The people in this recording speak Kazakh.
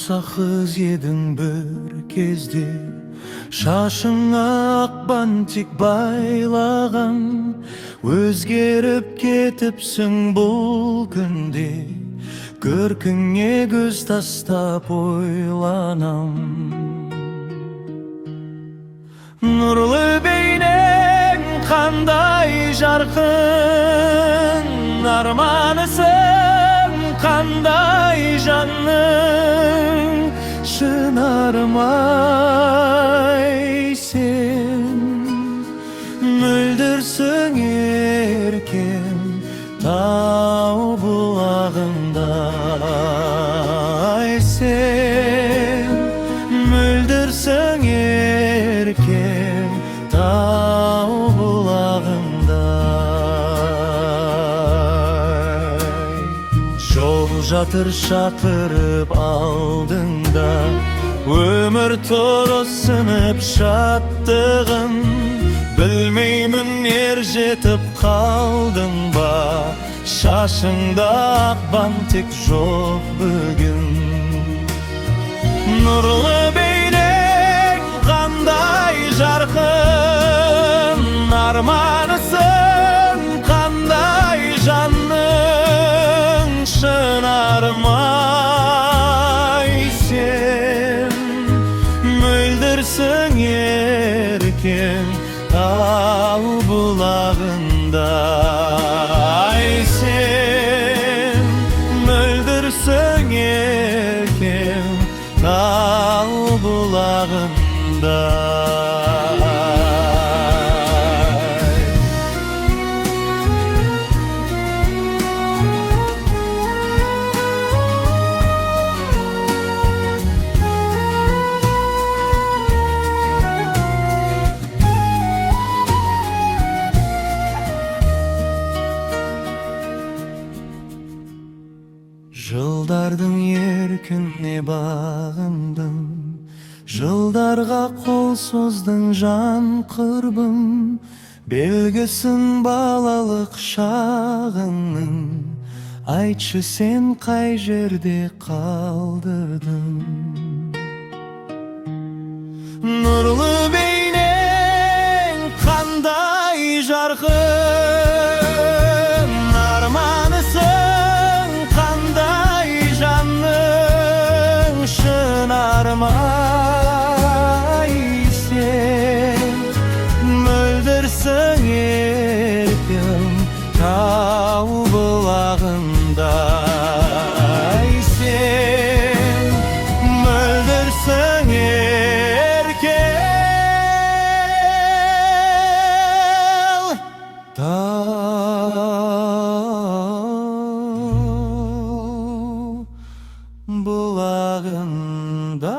Аса қыз едің бір кезде, шашыңа ақ бантик байлаған. Өзгеріп кетіпсің бұл күнде, көркіңе көз тастап ойланам. Нұрлы бейнең қандай жарқын, арманысың қандай жанның. Шынарым-ай, сен мөлдірсің еркем тау бұлағында. Ай, сен мөлдірсің еркем тау бұлағында. Жол жатыр шақырып алдыңда, өмір тұрысынып шаттығын. Білмеймін ер жетіп қалдың ба, шашыңда ақ бантик жоқ бүгін. Нұрлы бейнең қандай жарқын, арманысың қандай жанның. Шынарым-ай, сен мөлдірсің еркем тау бұлағында. Ай, сен мөлдірсің еркем тау бұлағында. Жылдардың еркіне бағындым, жылдарға қол создың жан құрбым. Белгісін балалық шағыңның, айтшы сен қай жерде қалдырдың. Нұрлы бейнең қандай жарқын, арманысың қандай жанның. Шынарым-ай, сен мөлдірсің еркем тау бұлағында. Ай, сен мөлдірсің еркем тау бұлағында.